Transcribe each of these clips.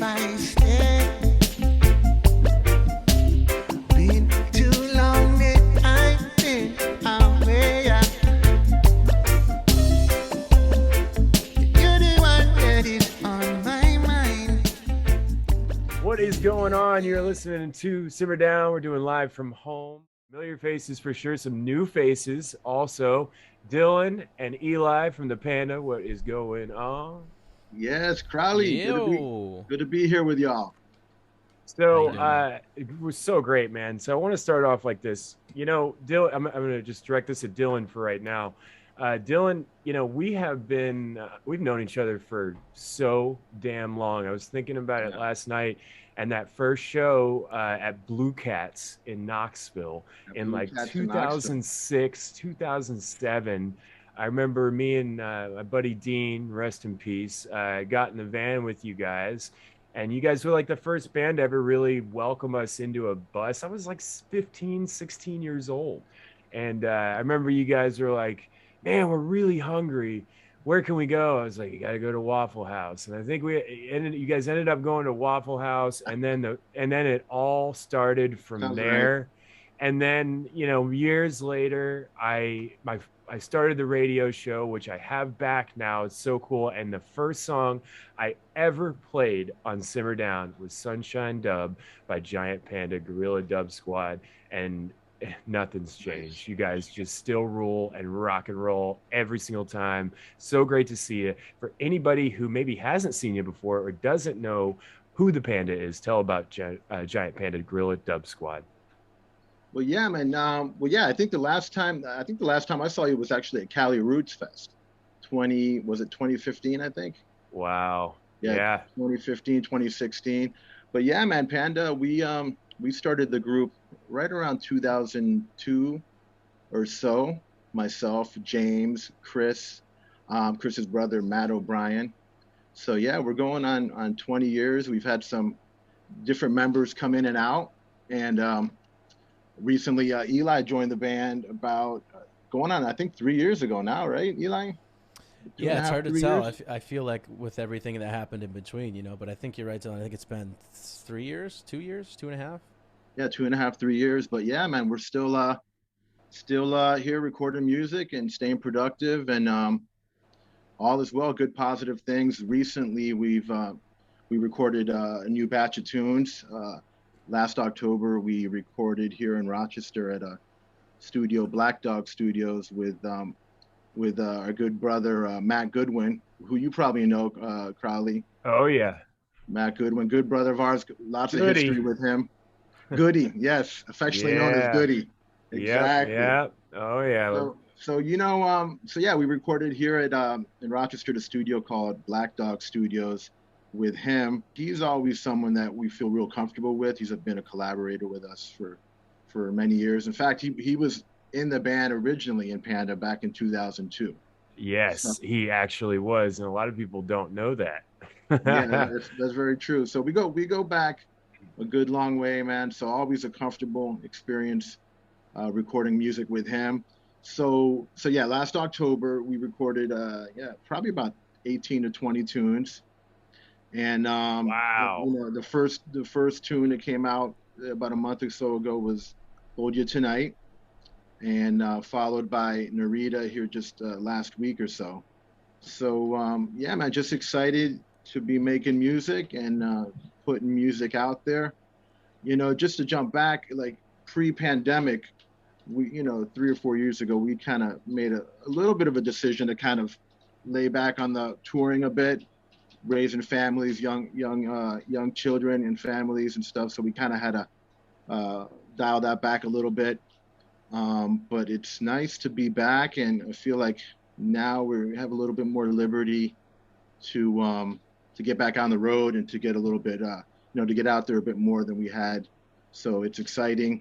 I stay. Been too long that I've been away. You're the one that is on my mind. What is going on? You're listening to Simmer Down. We're doing live from home. Familiar faces for sure, some new faces also. Dylan and Eli from the Panda. What is going on? Yes, Crowley. Yo. Good to be here with y'all. So How it was so great, man. So I want to start off like this. Dylan, I'm going to just direct this at Dylan for right now. Dylan, we've known each other for so damn long. I was thinking about it last night, and that first show at Blue Cats in Knoxville in Blue like Cats in Knoxville. 2006, 2007. I remember me and my buddy Dean, rest in peace, got in the van with you guys. And you guys were like the first band to ever really welcome us into a bus. I was like 15, 16 years old. And I remember you guys were like, man, we're really hungry. Where can we go? I was like, you got to go to Waffle House. And I think you guys ended up going to Waffle House. And then it all started from Sounds there. right. And then, years later, I started the radio show, which I have back now. It's so cool. And the first song I ever played on Simmer Down was Sunshine Dub by Giant Panda Guerilla Dub Squad. And nothing's changed. You guys just still rule and rock and roll every single time. So great to see you. For anybody who maybe hasn't seen you before or doesn't know who the Panda is, tell about Giant Panda Guerilla Dub Squad. Well, yeah, man. I think the last time I saw you was actually at Cali Roots Fest. 2015, I think. Wow. Yeah. 2015, 2016. But yeah, man, Panda, we started the group right around 2002 or so. Myself, James, Chris, Chris's brother, Matt O'Brien. So yeah, we're going on 20 years. We've had some different members come in and out. And recently, Eli joined the band about going on, I think, 3 years ago now, right, Eli? Yeah, it's hard to tell. I feel like with everything that happened in between, but I think you're right, Dylan. I think it's been 3 years, 2 years, 2.5. Yeah, 2.5, 3 years. But yeah, man, we're still here recording music and staying productive, and all is well. Good positive things. Recently, we recorded a new batch of tunes. Last October, we recorded here in Rochester at a studio, Black Dog Studios, with our good brother Matt Goodwin, who you probably know, Crowley. Oh yeah, Matt Goodwin, good brother of ours. Lots Goody. of history with him. Goody, yes, affectionately known as Goody. Exactly. Yeah. Oh yeah. So we recorded here at in Rochester, the studio called Black Dog Studios with him. He's always someone that we feel real comfortable with. He's been a collaborator with us for many years. In fact, he was in the band originally in Panda back in 2002. Yes, so, he actually was, and a lot of people don't know that. Yeah, that's very true. So we go back a good long way, man. So always a comfortable experience recording music with him. So yeah, last October we recorded probably about 18 to 20 tunes. And wow, the first tune that came out about a month or so ago was "Hold You Tonight," and followed by Narita here just last week or so. So yeah, man, just excited to be making music and putting music out there. Just to jump back, like pre-pandemic, we 3 or 4 years ago, we kind of made a little bit of a decision to kind of lay back on the touring a bit, raising families, young children and families and stuff. So we kind of had to dial that back a little bit. But it's nice to be back, and I feel like now we have a little bit more liberty to get back on the road and to get a little bit, to get out there a bit more than we had. So it's exciting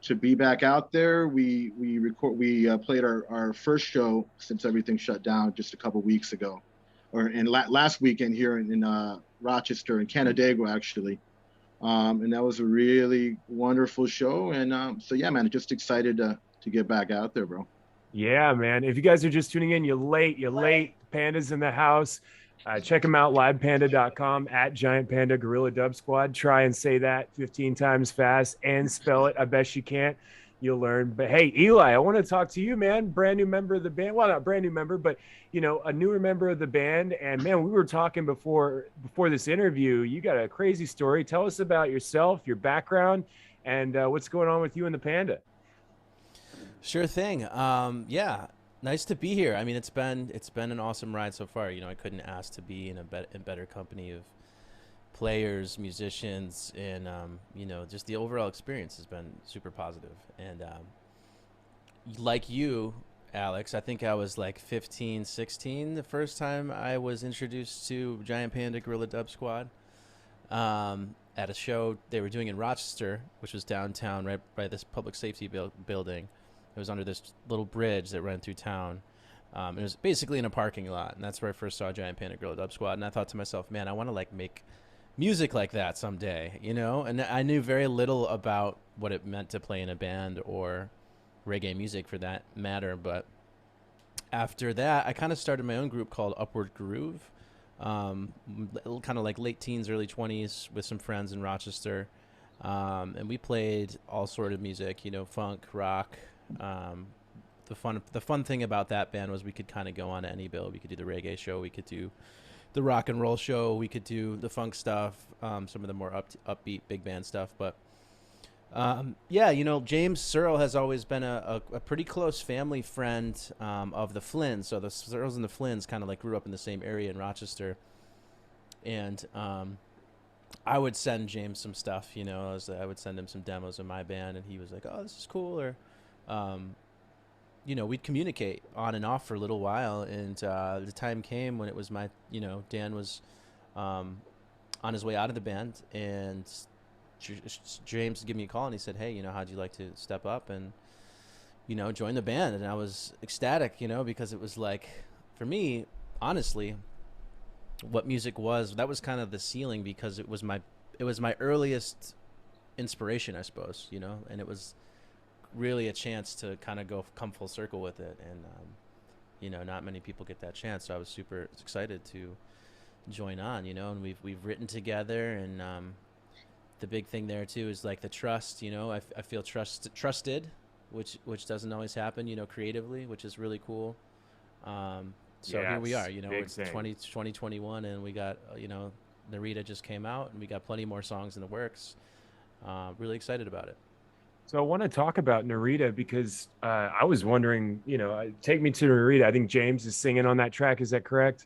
to be back out there. We played our first show since everything shut down just a couple weeks ago, last weekend here in Rochester and Canandaigua actually. And that was a really wonderful show. And so yeah, man, just excited to get back out there, bro. Yeah, man. If you guys are just tuning in, you're late. Panda's in the house. Check them out, livepanda.com, at Giant Panda Gorilla Dub Squad. Try and say that 15 times fast and spell it. I bet you can't. You'll learn. But hey, Eli, I want to talk to you, man. Brand new member of the band. Well, not brand new member, but a newer member of the band. And man, we were talking before this interview. You got a crazy story. Tell us about yourself, your background, and what's going on with you and the Panda. Sure thing. Yeah, nice to be here. I mean, it's been an awesome ride so far. I couldn't ask to be in a better company of players, musicians, and just the overall experience has been super positive. And like you, Alex, I think I was like 15, 16 the first time I was introduced to Giant Panda Gorilla Dub Squad at a show they were doing in Rochester, which was downtown, right by this public safety building. It was under this little bridge that ran through town. It was basically in a parking lot, and that's where I first saw Giant Panda Gorilla Dub Squad. And I thought to myself, man, I want to make music like that someday, And I knew very little about what it meant to play in a band or reggae music for that matter. But after that, I kind of started my own group called Upward Groove, kind of like late teens, early 20s with some friends in Rochester. And we played all sort of music, funk, rock. The fun thing about that band was we could kind of go on to any bill. We could do the reggae show, we could do the rock and roll show, we could do the funk stuff, some of the more upbeat big band stuff. But James Searle has always been a pretty close family friend of the Flynn. So the Searles and the Flynns kind of like grew up in the same area in Rochester. And I would send James some stuff, I would send him some demos of my band, and he was like, oh, this is cool. Or we'd communicate on and off for a little while, and the time came when it was Dan was on his way out of the band, and James gave me a call, and he said, hey, how'd you like to step up and, join the band? And I was ecstatic, because it was like, for me, honestly, what music was, that was kind of the ceiling, because it was my earliest inspiration, I suppose, and it was really a chance to kind of come full circle with it. And not many people get that chance, so I was super excited to join on, and we've written together. And the big thing there too is like the trust, I feel trusted, which doesn't always happen, creatively, which is really cool. So here we are, it's 2021, and we got, Narita just came out, and we got plenty more songs in the works. Really excited about it. So I want to talk about Narita, because I was wondering, take me to Narita. I think James is singing on that track. Is that correct?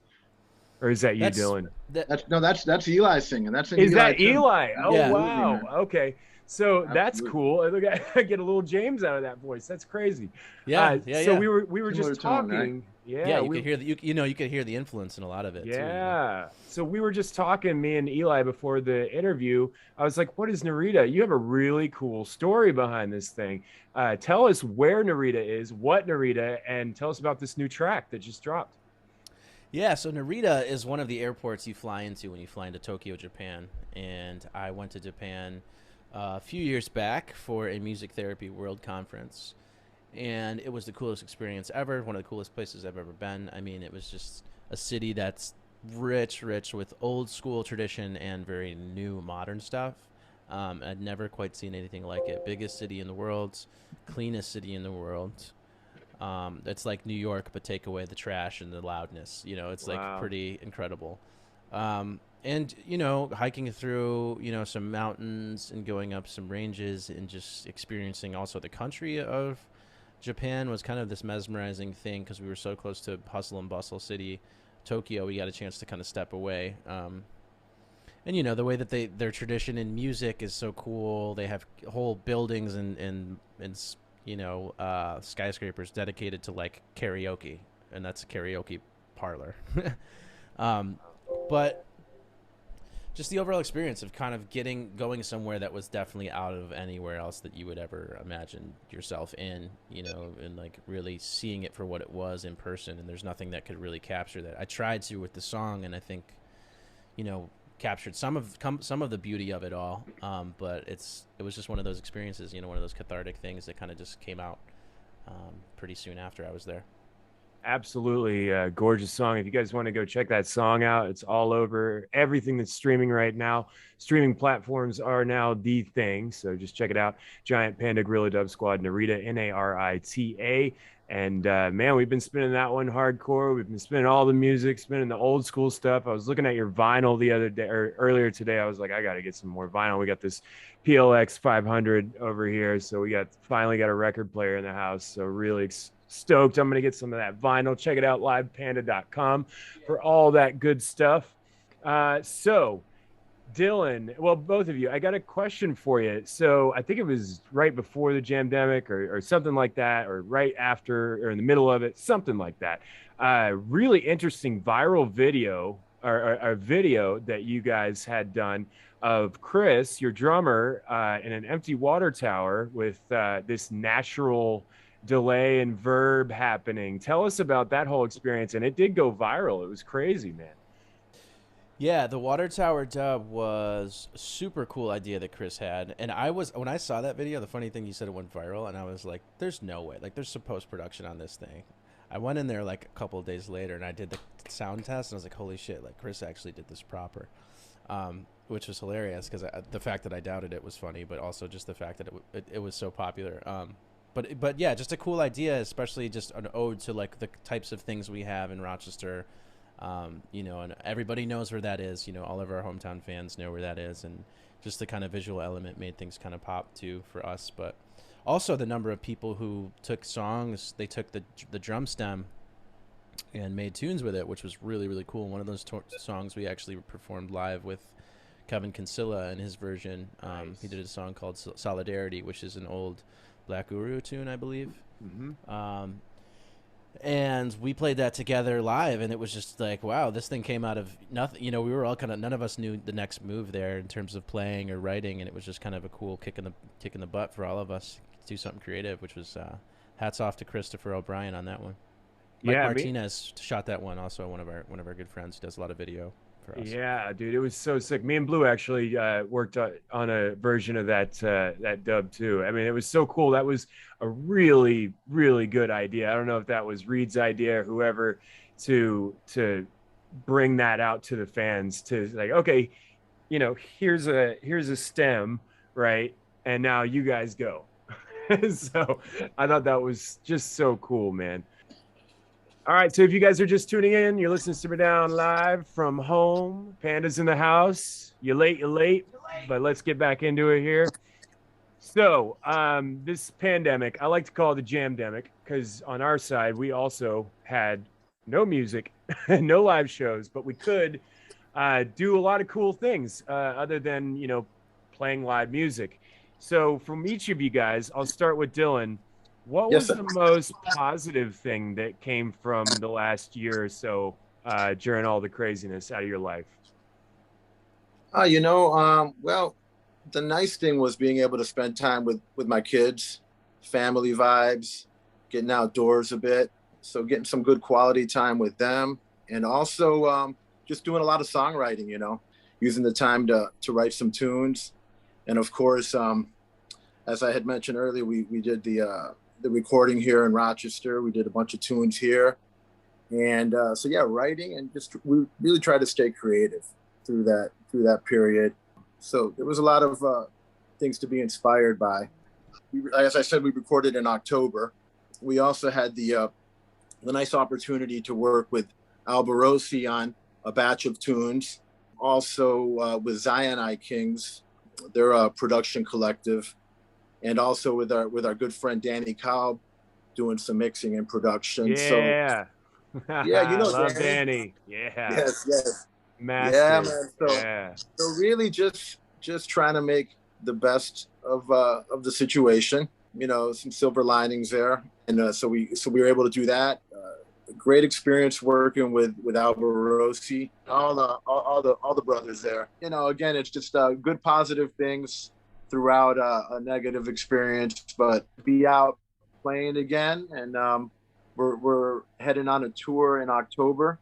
Or is that you, Dylan? That's Eli singing. Is that Eli? Oh, yeah. Wow. Okay. So that's cool. Look, I get a little James out of that voice. That's crazy. Yeah. So we were just talking. Right? Yeah, you could hear you could hear the influence in a lot of it. Yeah. Too, So we were just talking, me and Eli, before the interview. I was like, "What is Narita? You have a really cool story behind this thing. Tell us where Narita is, what Narita, and tell us about this new track that just dropped." Yeah, so Narita is one of the airports you fly into when you fly into Tokyo, Japan. And I went to Japan a few years back for a music therapy world conference. And it was the coolest experience ever, one of the coolest places I've ever been. I mean, it was just a city that's rich with old school tradition and very new modern stuff. I'd never quite seen anything like it. Biggest city in the world, cleanest city in the world. It's like New York, but take away the trash and the loudness. It's like pretty incredible. And, hiking through, some mountains and going up some ranges and just experiencing also the country of Japan was kind of this mesmerizing thing, because we were so close to hustle and bustle city Tokyo. We got a chance to kind of step away. And, the way that their tradition in music is so cool. They have whole buildings and skyscrapers dedicated to like karaoke, and that's a karaoke parlor. But just the overall experience of kind of going somewhere that was definitely out of anywhere else that you would ever imagine yourself in, and like really seeing it for what it was in person. And there's nothing that could really capture that. I tried to with the song, and I think, captured some of the beauty of it all. But it was just one of those experiences, one of those cathartic things that kind of just came out pretty soon after I was there. absolutely gorgeous song. If you guys want to go check that song out, it's all over everything that's streaming right now. Streaming platforms are now the thing, so just check it out. Giant Panda Gorilla Dub Squad, Narita, Narita. And man, we've been spinning that one hardcore. We've been spinning all the music, spinning the old school stuff. I was looking at your vinyl the other day or earlier today. I was like, I got to get some more vinyl. We got this PLX 500 over here, so we finally got a record player in the house. So really stoked. I'm gonna get some of that vinyl. Check it out, livepanda.com for all that good stuff. So Dylan, well, both of you, I got a question for you. So I think it was right before the Jamdemic or something like that, or right after or in the middle of it, something like that. Really interesting viral video or video that you guys had done of Chris, your drummer, in an empty water tower with this natural delay and verb happening. Tell us about that whole experience. And it did go viral. It was crazy, man. Yeah, the water tower dub was a super cool idea that Chris had. And when I saw that video, the funny thing, you said it went viral, and I was like, there's no way. Like, there's some post-production on this thing. I went in there like a couple of days later, and I did the sound test, and I was like, holy shit, like Chris actually did this proper. Which was hilarious because the fact that I doubted it was funny, but also just the fact that it was so popular. But yeah, just a cool idea, especially just an ode to like the types of things we have in Rochester. You know, and everybody knows where that is. You know, all of our hometown fans know where that is, and just the kind of visual element made things kind of pop too for us. But also the number of people who took songs, they took the drum stem and made tunes with it, which was really, really cool. One of those songs we actually performed live with Kevin Kinsella in his version. Nice. He did a song called Solidarity, which is an old Black Guru tune, I believe. Mm-hmm. And we played that together live, and it was just like, wow, this thing came out of nothing. You know, we were all kind of, none of us knew the next move there in terms of playing or writing, and it was just kind of a cool kick in the butt for all of us to do something creative, which was hats off to Christopher O'Brien on that one. Mike Martinez shot that one, also one of our good friends who does a lot of video for us. Yeah, dude, it was so sick. Me and Blue actually worked on a version of that dub too. I mean, it was so cool. That was a really, really good idea. I don't know if that was Reed's idea or whoever to bring that out to the fans to like, okay, you know, here's a stem, right? And now you guys go. So I thought that was just so cool, man. All right, so if you guys are just tuning in, you're listening to Simmer Down live from home. Panda's in the house. You're late, but let's get back into it here. So this pandemic, I like to call it the Jamdemic, because on our side, we also had no music, no live shows, but we could do a lot of cool things other than, you know, playing live music. So from each of you guys, I'll start with Dylan. What was the most positive thing that came from the last year or so during all the craziness out of your life? Well, the nice thing was being able to spend time with my kids, family vibes, getting outdoors a bit. So getting some good quality time with them, and also just doing a lot of songwriting, you know, using the time to write some tunes. And of course, as I had mentioned earlier, we did the recording here in Rochester. We did a bunch of tunes here. And so yeah, writing, and just we really tried to stay creative through that period. So there was a lot of things to be inspired by. As I said, we recorded in October. We also had the nice opportunity to work with Alberosi on a batch of tunes. Also with Zionite Kings, they're a production collective. And also with our good friend Danny Cobb doing some mixing and production. Yeah. So, yeah, you know, love Danny. Yeah. Yes. Master. Yeah, man. So really just trying to make the best of the situation. You know, some silver linings there, and so we were able to do that. A great experience working with Alberosi, all the brothers there. You know, again, it's just good positive things throughout a negative experience, but be out playing again. And we're heading on a tour in October,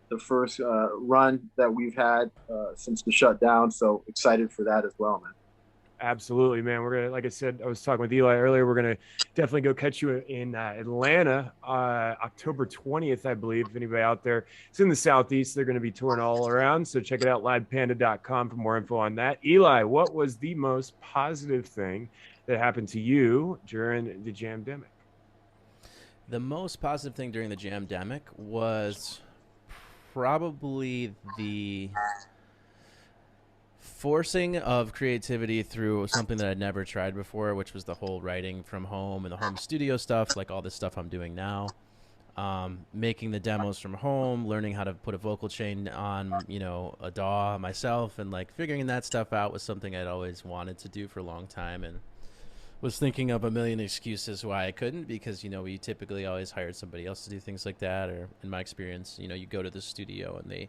the first run that we've had since the shutdown. So excited for that as well, man. Absolutely, man. We're gonna, like I said, I was talking with Eli earlier. We're gonna definitely go catch you in Atlanta, October 20th, I believe. If anybody out there, it's in the Southeast. They're gonna be touring all around. So check it out, livepanda.com for more info on that. Eli, what was the most positive thing that happened to you during the Jamdemic? The most positive thing during the Jamdemic was probably the forcing of creativity through something that I'd never tried before, which was the whole writing from home and the home studio stuff, like all this stuff I'm doing now. Making the demos from home, learning how to put a vocal chain on, you know, a DAW myself, and like figuring that stuff out was something I'd always wanted to do for a long time, and was thinking of a million excuses why I couldn't, because, you know, we typically always hired somebody else to do things like that, or in my experience, you know, you go to the studio and they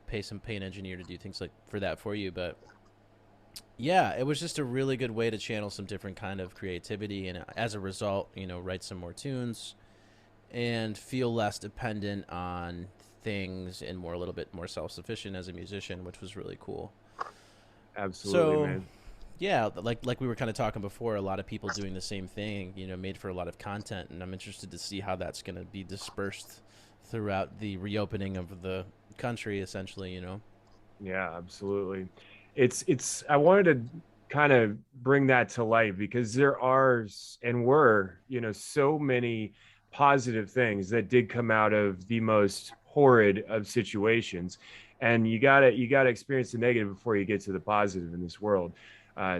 pay an engineer to do things like for that for you. But yeah, it was just a really good way to channel some different kind of creativity, and as a result, you know, write some more tunes and feel less dependent on things and a little bit more self-sufficient as a musician, which was really cool. Absolutely, man. Yeah, like we were kind of talking before, a lot of people doing the same thing, you know, made for a lot of content, and I'm interested to see how that's going to be dispersed throughout the reopening of the country, essentially, you know. Yeah, absolutely. I wanted to kind of bring that to light, because there are and were, you know, so many positive things that did come out of the most horrid of situations, and you gotta experience the negative before you get to the positive in this world.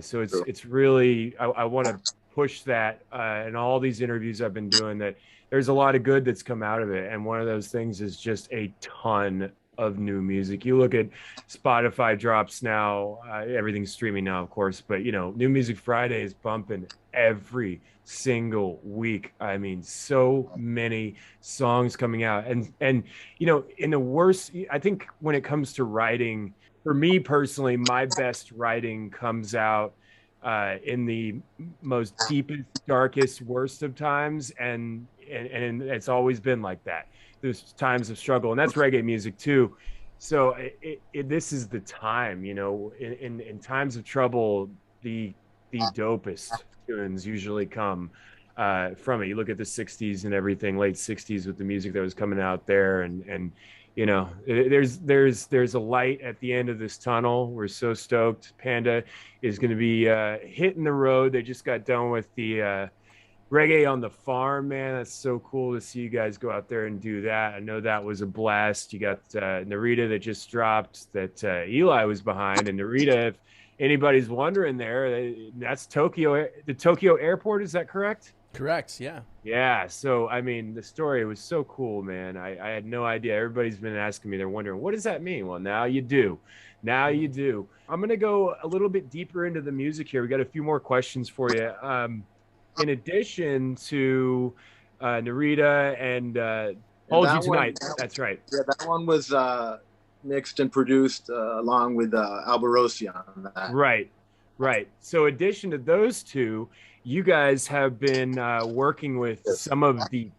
So it's really, I want to push that in all these interviews I've been doing, that there's a lot of good that's come out of it, and one of those things is just a ton of new music. You look at Spotify drops now, everything's streaming now, of course, but you know, New Music Friday is bumping every single week. I mean, so many songs coming out, and you know, in the worst, I think when it comes to writing, for me personally, my best writing comes out in the most deepest, darkest, worst of times, and it's always been like that. There's times of struggle, and that's reggae music too. So this is the time, you know, in times of trouble, the dopest tunes usually come from it. You look at the '60s and everything, late '60s, with the music that was coming out there, and you know, there's a light at the end of this tunnel. We're so stoked. Panda is going to be hitting the road. They just got done with the reggae on the farm, man. That's so cool to see you guys go out there and do that. I know that was a blast. You got Narita that just dropped, that Eli was behind, and Narita, if anybody's wondering, that's Tokyo, the Tokyo airport. Is that correct? Correct, yeah. Yeah, so I mean, the story was so cool, man. I had no idea. Everybody's been asking me, they're wondering, what does that mean? Well, now you do. Now you do. I'm going to go a little bit deeper into the music here. We got a few more questions for you. In addition to Narita and Hold You Tonight. That's right. Yeah, that one was mixed and produced along with Alberosi on that. Right. So, addition to those two, you guys have been working with some of the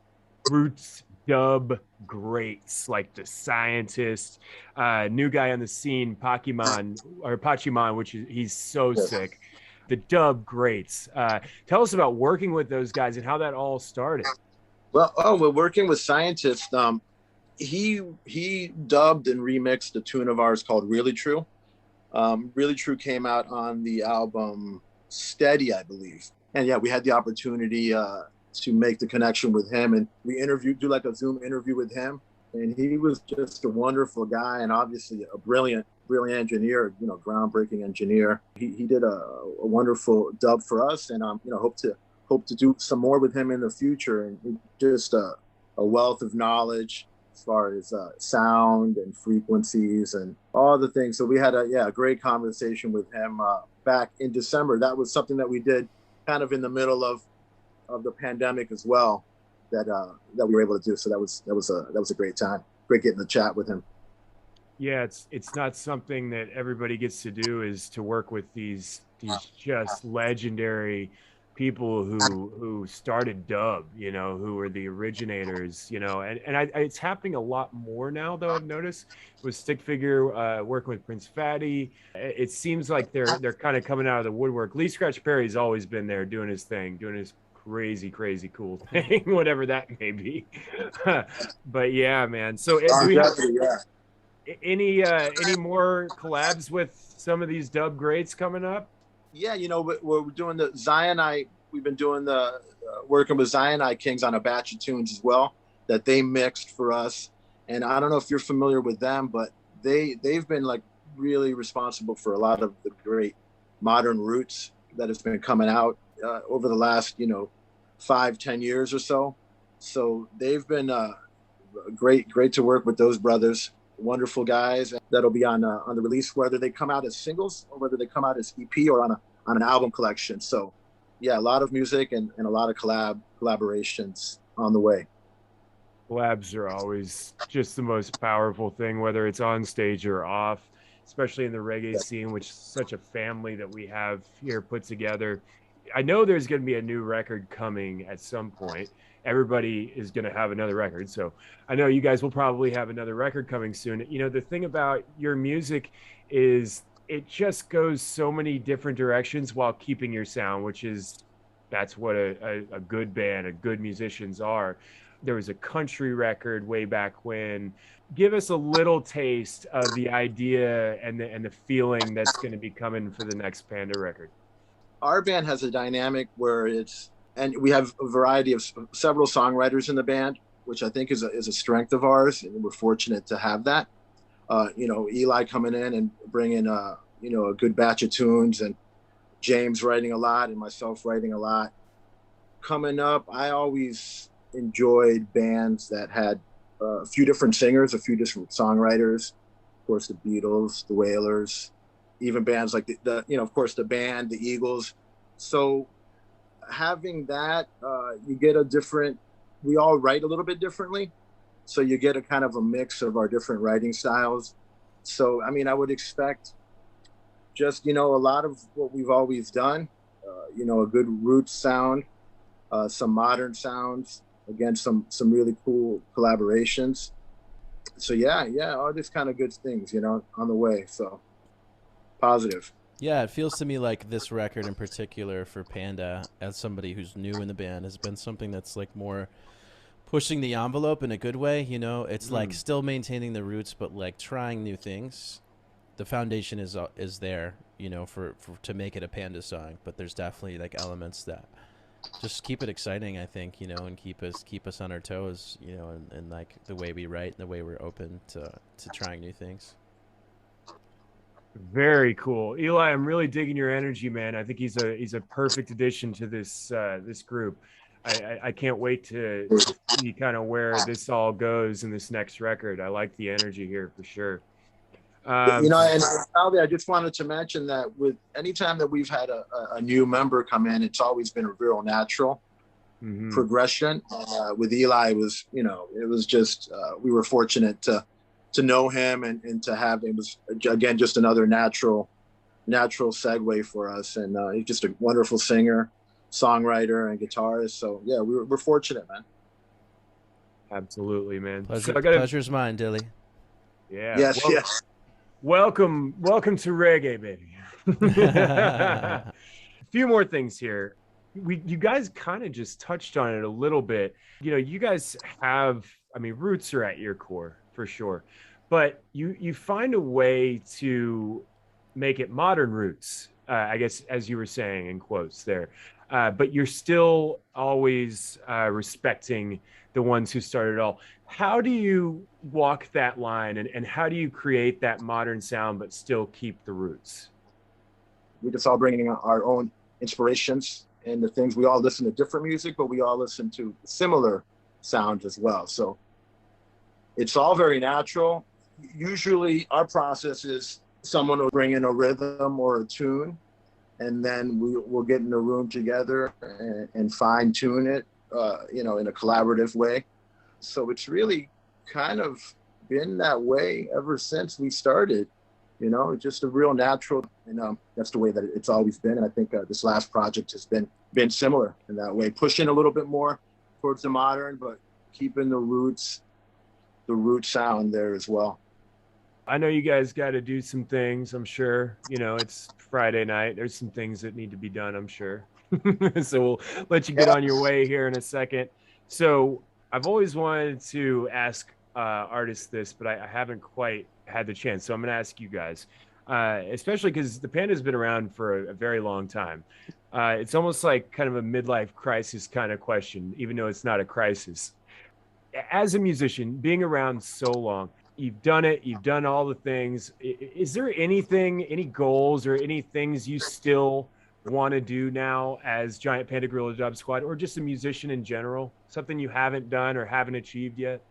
roots dub greats, like The Scientist, new guy on the scene, Pachimon, which he's so sick. The dub greats. Tell us about working with those guys and how that all started. Well, we're working with Scientist. He dubbed and remixed a tune of ours called Really True. Really True came out on the album Steady, I believe. And yeah, we had the opportunity to make the connection with him, and we do like a Zoom interview with him. And he was just a wonderful guy, and obviously a brilliant engineer, you know, groundbreaking engineer. He did a wonderful dub for us, and you know, hope to do some more with him in the future. And just a wealth of knowledge as far as sound and frequencies and all the things. So we had a great conversation with him back in December. That was something that we did kind of in the middle of the pandemic as well, that we were able to do. So that was a great time. Great getting to chat with him. Yeah, it's not something that everybody gets to do, is to work with these just legendary people who started dub, you know, who were the originators, you know, it's happening a lot more now, though. I've noticed with Stick Figure working with Prince Fatty, it seems like they're kind of coming out of the woodwork. Lee Scratch Perry's always been there doing his thing, doing his crazy cool thing, whatever that may be. But yeah, man. So do we have any more collabs with some of these dub greats coming up? Yeah, you know, we're doing the Zionite. We've been doing the working with Zionite Kings on a batch of tunes as well that they mixed for us. And I don't know if you're familiar with them, but they've been like really responsible for a lot of the great modern roots that has been coming out over the last, you know, 5-10 years or so. So they've been great to work with those brothers. Wonderful guys that'll be on the release, whether they come out as singles or whether they come out as EP or on an album collection. So yeah, a lot of music and a lot of collaborations on the way. Collabs are always just the most powerful thing, whether it's on stage or off, especially in the reggae scene, which is such a family that we have here put together. I know there's going to be a new record coming at some point. Everybody is going to have another record. So I know you guys will probably have another record coming soon. You know, the thing about your music is it just goes so many different directions while keeping your sound, that's what a good band, a good musicians are. There was a country record way back when. Give us a little taste of the idea and the feeling that's going to be coming for the next Panda record. Our band has a dynamic where and we have a variety of several songwriters in the band, which I think is a strength of ours, and we're fortunate to have that. You know, Eli coming in and bringing you know, a good batch of tunes, and James writing a lot, and myself writing a lot. Coming up, I always enjoyed bands that had a few different singers, a few different songwriters. Of course, the Beatles, the Wailers, even bands like the you know, of course, the Band, the Eagles. So having that, you get we all write a little bit differently. So you get a kind of a mix of our different writing styles. So, I mean, I would expect just, you know, a lot of what we've always done, you know, a good roots sound, some modern sounds, again, some really cool collaborations. So yeah, all these kind of good things, you know, on the way. So positive. Yeah, it feels to me like this record in particular for Panda, as somebody who's new in the band, has been something that's like more pushing the envelope in a good way. You know, it's like still maintaining the roots, but like trying new things. The foundation is there, you know, for to make it a Panda song, but there's definitely like elements that just keep it exciting, I think, you know, and keep us on our toes, you know, and like the way we write and the way we're open to trying new things. Very cool, Eli. I'm really digging your energy, man. I think he's a perfect addition to this group. I can't wait to see kind of where this all goes in this next record. I like the energy here for sure. You know, and Crowley, I just wanted to mention that with any time that we've had a new member come in, it's always been a real natural progression. With Eli, it was just we were fortunate to know him and to have it was again just another natural segue for us, and he's just a wonderful singer, songwriter, and guitarist. So yeah, we're fortunate, man. Absolutely, man. Pleasure's mine, Dilly. Yeah. Yes, yes. Welcome to reggae, baby. A few more things here. You guys kind of just touched on it a little bit. You know, you guys have, I mean, roots are at your core for sure, but you find a way to make it modern roots, I guess, as you were saying in quotes there. But you're still always respecting the ones who started it all. How do you walk that line, and how do you create that modern sound but still keep the roots? We just all bringing our own inspirations and the things. We all listen to different music, but we all listen to similar sounds as well. So it's all very natural. Usually our process is someone will bring in a rhythm or a tune, and then we'll get in a room together and fine tune it, you know, in a collaborative way. So it's really kind of been that way ever since we started. you know, just a real natural, and that's the way that it's always been. And I think this last project has been similar in that way, pushing a little bit more towards the modern, but keeping the root sound there as well. I know you guys got to do some things, I'm sure. You know, it's Friday night. There's some things that need to be done, I'm sure. So we'll let you get on your way here in a second. So I've always wanted to ask artists this, but I haven't quite had the chance. So I'm going to ask you guys, especially because the Panda's been around for a very long time. It's almost like kind of a midlife crisis kind of question, even though it's not a crisis. As a musician, being around so long, you've done it, you've done all the things. Is there anything, any goals or any things you still want to do now as Giant Panda Guerilla Dub Squad, or just a musician in general? Something you haven't done or haven't achieved yet?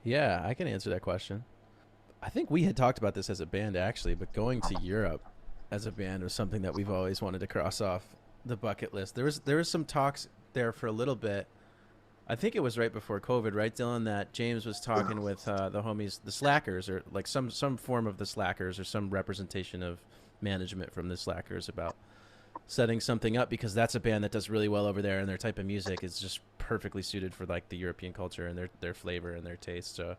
Yeah, I can answer that question. I think we had talked about this as a band, actually, but going to Europe as a band was something that we've always wanted to cross off the bucket list. There was some talks there for a little bit. I think it was right before COVID, right, Dylan, that James was talking with the homies, the Slackers, or like some form of the Slackers, or some representation of management from the Slackers, about setting something up, because that's a band that does really well over there, and their type of music is just perfectly suited for like the European culture and their flavor and their taste. So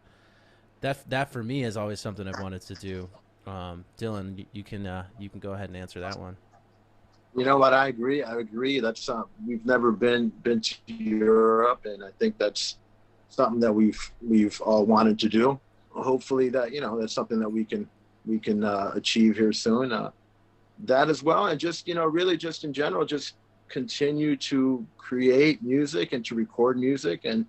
that for me is always something I've wanted to do. Dylan, you can go ahead and answer that one. You know what? I agree. That's we've never been to Europe, and I think that's something that we've all wanted to do. Hopefully, that that's something that we can achieve here soon. That as well, and just really just in general, just continue to create music and to record music and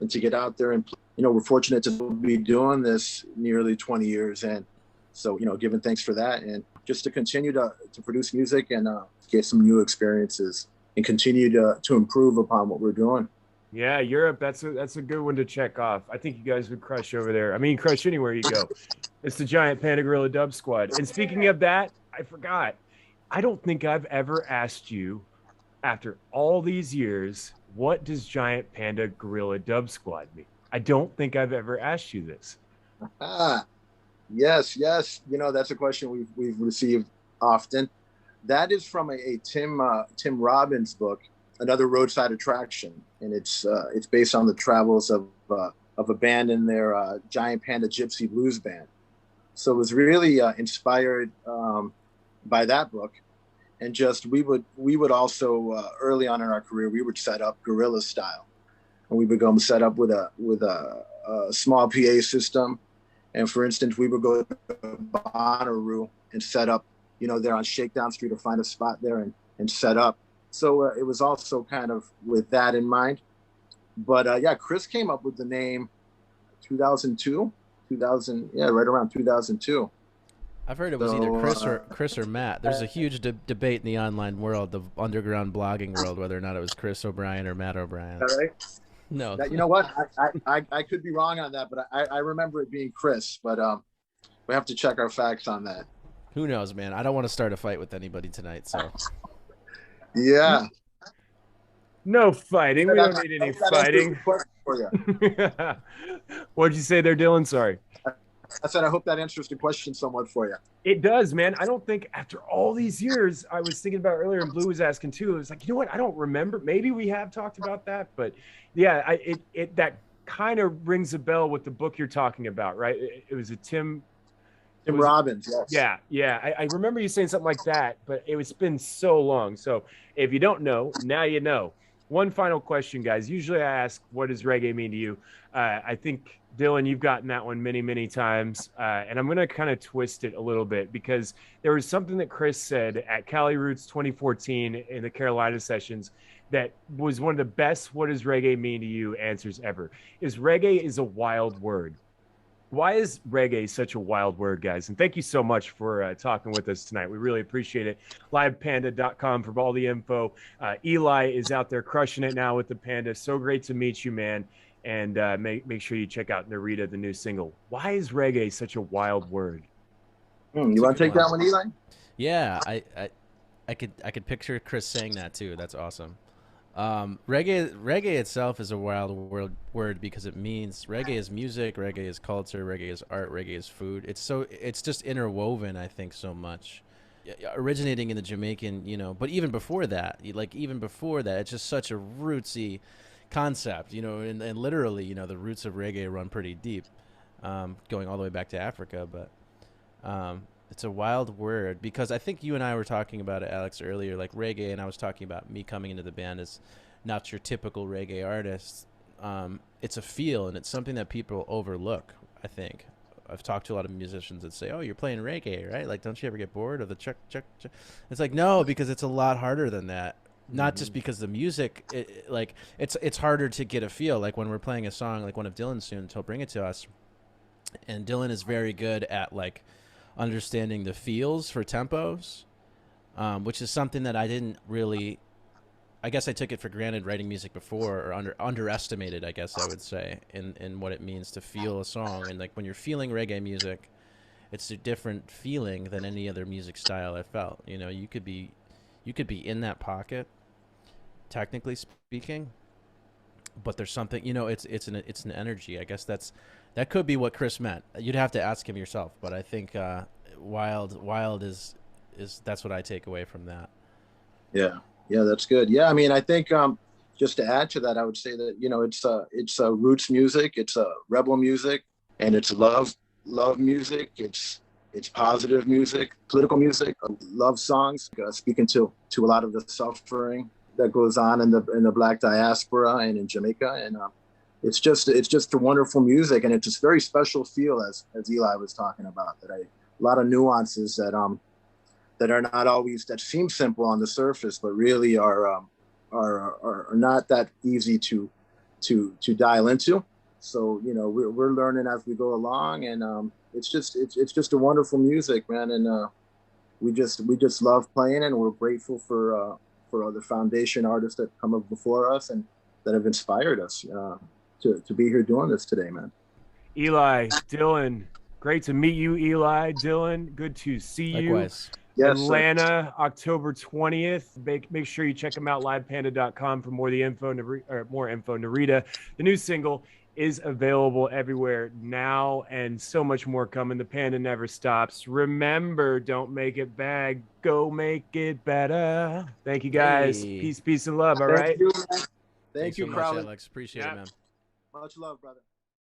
to get out there and we're fortunate to be doing this nearly 20 years, and so giving thanks for that, and just to continue to produce music and get some new experiences and continue to improve upon what we're doing. Yeah, Europe, that's a good one to check off. I think you guys would crush over there. I mean, crush anywhere you go. It's the Giant Panda Guerilla Dub Squad. And speaking of that, I forgot. I don't think I've ever asked you, after all these years, what does Giant Panda Guerilla Dub Squad mean? I don't think I've ever asked you this. Yes. That's a question we've received often. That is from a Tim Robbins book, Another Roadside Attraction, and it's based on the travels of a band in their Giant Panda Gypsy Blues Band. So it was really inspired by that book, and just we would also early on in our career, we would set up guerrilla style, and we would go set up with a small PA system, and for instance, we would go to Bonnaroo and set up there on Shakedown Street, or find a spot there and set up. So it was also kind of with that in mind. But Chris came up with the name 2002, right around 2002. I've heard it was either Chris or Matt. There's a huge debate in the online world, the underground blogging world, whether or not it was Chris O'Brien or Matt O'Brien. All right. No. You know what? I could be wrong on that, but I remember it being Chris. But we have to check our facts on that. Who knows, man? I don't want to start a fight with anybody tonight, so. Yeah. No fighting. We don't need any fighting. What'd you say there, Dylan? Sorry. I said I hope that answers the question somewhat for you. It does, man. I don't think after all these years, I was thinking about earlier, and Blue was asking too. It was like, what? I don't remember. Maybe we have talked about that, but yeah, it that kind of rings a bell with the book you're talking about, right? It was a Tim Robbins, yes. Yeah. I remember you saying something like that, but it's been so long. So if you don't know, now you know. One final question, guys. Usually I ask, what does reggae mean to you? I think, Dylan, you've gotten that one many, many times. And I'm going to kind of twist it a little bit, because there was something that Chris said at Cali Roots 2014 in the Carolina sessions that was one of the best what does reggae mean to you answers ever. Reggae is a wild word. Why is reggae such a wild word, guys? And thank you so much for talking with us tonight. We really appreciate it. Livepanda.com for all the info. Eli is out there crushing it now with the Panda. So great to meet you, man. And make sure you check out Narita, the new single. Why is reggae such a wild word? You want to take that one, Eli? Yeah, I could picture Chris saying that too. That's awesome. Reggae itself is a wild word because it means reggae is music, reggae is culture, reggae is art, reggae is food. It's just interwoven, I think, so much. Originating in the Jamaican, but even before that, it's just such a rootsy concept, and literally, the roots of reggae run pretty deep, going all the way back to Africa. But it's a wild word because I think you and I were talking about it, Alex, earlier, like reggae, and I was talking about me coming into the band as not your typical reggae artist. It's a feel, and it's something that people overlook, I think. I've talked to a lot of musicians that say, "Oh, you're playing reggae, right? Like, don't you ever get bored of the check, check, check?" It's like, no, because it's a lot harder than that. Not just because the music, it's harder to get a feel. Like when we're playing a song, like one of Dylan's tunes, he'll bring it to us, and Dylan is very good at like understanding the feels for tempos, which is something that I didn't really. I guess I took it for granted writing music before, or underestimated, I guess I would say, in what it means to feel a song. And like when you're feeling reggae music, it's a different feeling than any other music style I felt. You could be in that pocket, technically speaking, but there's something, it's an energy. I guess that could be what Chris meant. You'd have to ask him yourself, but I think wild is that's what I take away from that. Yeah, that's good. Yeah, I mean, I think just to add to that, I would say that it's roots music, it's rebel music, and it's love music. It's positive music, political music, love songs, speaking to a lot of the suffering that goes on in the Black diaspora and in Jamaica, and it's just a wonderful music, and it's this very special feel as Eli was talking about. A lot of nuances that are not always, that seem simple on the surface, but really are not that easy to dial into. So we're learning as we go along, and it's just a wonderful music, man. And we just love playing, and we're grateful for the foundation artists that come up before us and that have inspired us to be here doing this today, man. Eli, Dylan, great to meet you. Eli, Dylan, good to see you. Likewise. Yes, Atlanta, October 20th. Make sure you check them out, livepanda.com, for more info. Narita, the new single, is available everywhere now, and so much more coming. The Panda never stops. Remember, don't make it bad, go make it better. Thank you, guys. Hey. Peace, and love. All right. Thank you, man. Thank Thanks you, so much, Crowley. Alex. Appreciate it, man. Much love, brother.